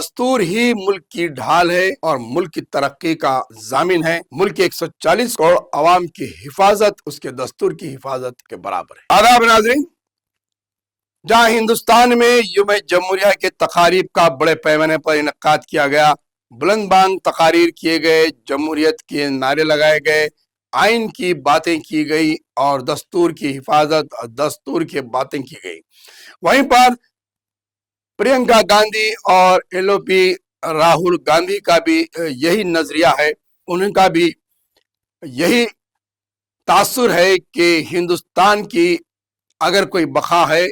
دستور ہی ملک کی ڈھال ہے اور ملک کی ترقی کا ضامن ہے۔ ملک کے 140 کروڑ عوام کی حفاظت اس کے دستور کی حفاظت کے برابر ہے۔ آداب ناظرین، جہاں ہندوستان میں یوم جمہوریہ کے تقاریب کا بڑے پیمانے پر انعقاد کیا گیا، بلند بانگ تقاریر کیے گئے، جمہوریت کے نعرے لگائے گئے، آئین کی باتیں کی گئی اور دستور کی حفاظت اور دستور کی باتیں کی گئی، وہیں پر پرینکا گاندھی اور LOP راہل گاندھی کا بھی یہی نظریہ ہے، ان کا بھی یہی تاثر ہے کہ ہندوستان کی اگر کوئی بقا ہے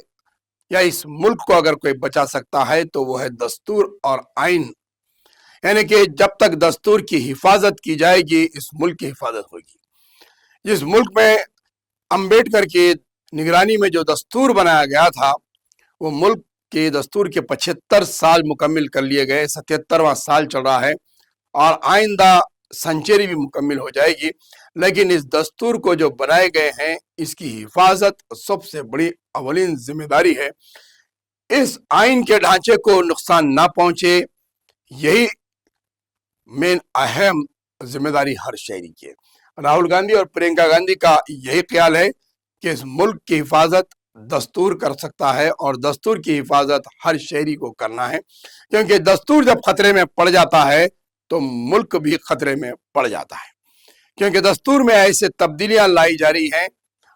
یا اس ملک کو اگر کوئی بچا سکتا ہے تو وہ ہے دستور اور آئین، یعنی کہ جب تک دستور کی حفاظت کی جائے گی اس ملک کی حفاظت ہوگی۔ جس ملک میں امبیڈکر کی نگرانی میں جو دستور بنایا گیا تھا، وہ ملک کے دستور کے 75 سال مکمل کر لیے گئے، 77واں سال چل رہا ہے اور آئندہ سنچری بھی مکمل ہو جائے گی، لیکن اس دستور کو جو بنائے گئے ہیں اس کی حفاظت سب سے بڑی اولین ذمہ داری ہے۔ اس آئین کے ڈھانچے کو نقصان نہ پہنچے، یہی مین اہم ذمہ داری ہر شہری کی ہے۔ راہل گاندھی اور پرینکا گاندھی کا یہی خیال ہے کہ اس ملک کی حفاظت دستور کر سکتا ہے اور دستور کی حفاظت ہر شہری کو کرنا ہے، کیونکہ دستور جب خطرے میں پڑ جاتا ہے تو ملک بھی خطرے میں پڑ جاتا ہے، کیونکہ دستور میں ایسے تبدیلیاں لائی جا رہی ہیں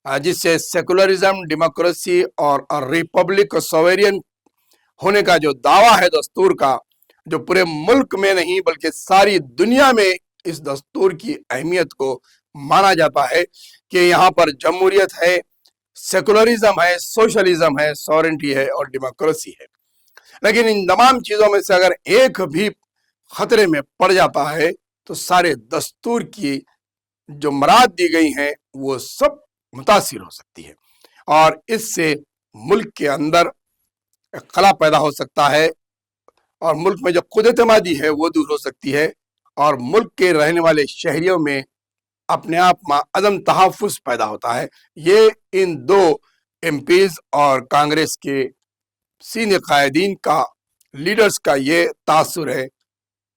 جس سے سیکولرزم، ڈیموکریسی اور ریپبلک سوورین ہونے کا جو دعویٰ ہے دستور کا، جو پورے ملک میں نہیں بلکہ ساری دنیا میں اس دستور کی اہمیت کو مانا جاتا ہے کہ یہاں پر جمہوریت ہے، سیکولرزم ہے، سوشلزم ہے، سورنٹی ہے اور ڈیموکریسی ہے۔ لیکن ان تمام چیزوں میں سے اگر ایک بھی خطرے میں پڑ جاتا ہے تو سارے دستور کی جو مراد دی گئی ہیں وہ سب متاثر ہو سکتی ہے اور اس سے ملک کے اندر خلا پیدا ہو سکتا ہے اور ملک میں جو خود اعتمادی ہے وہ دور ہو سکتی ہے اور ملک کے رہنے والے شہریوں میں اپنے آپ میں عدم تحفظ پیدا ہوتا ہے۔ یہ ان دو MPs اور کانگریس کے سینئر قائدین کا، لیڈرز کا یہ تاثر ہے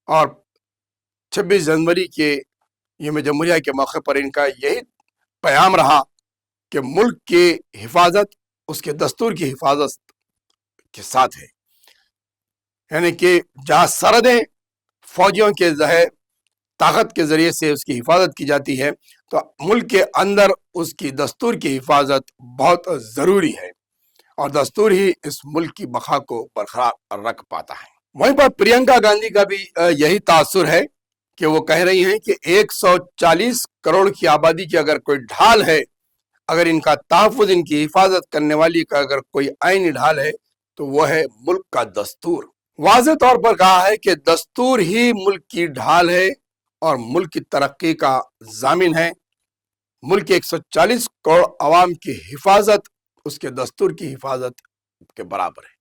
اور 26 جنوری کے یوم جمہوریہ کے موقع پر ان کا یہی پیام رہا کہ ملک کی حفاظت اس کے دستور کی حفاظت کے ساتھ ہے، یعنی کہ جہاں سرحدیں فوجیوں کے طاقت کے ذریعے سے اس کی حفاظت کی جاتی ہے تو ملک کے اندر اس کی دستور کی حفاظت بہت ضروری ہے اور دستور ہی اس ملک کی بقا کو برقرار رکھ پاتا ہے۔ وہیں پر پرینکا گاندھی کا بھی یہی تاثر ہے کہ وہ کہہ رہی ہیں کہ 140 کروڑ کی آبادی کی اگر کوئی ڈھال ہے، اگر ان کا تحفظ، ان کی حفاظت کرنے والی کا اگر کوئی آئینی ڈھال ہے تو وہ ہے ملک کا دستور۔ واضح طور پر کہا ہے کہ دستور ہی ملک کی ڈھال ہے اور ملک کی ترقی کا ضامن ہے۔ ملک کے 140 کروڑ عوام کی حفاظت اس کے دستور کی حفاظت کے برابر ہے۔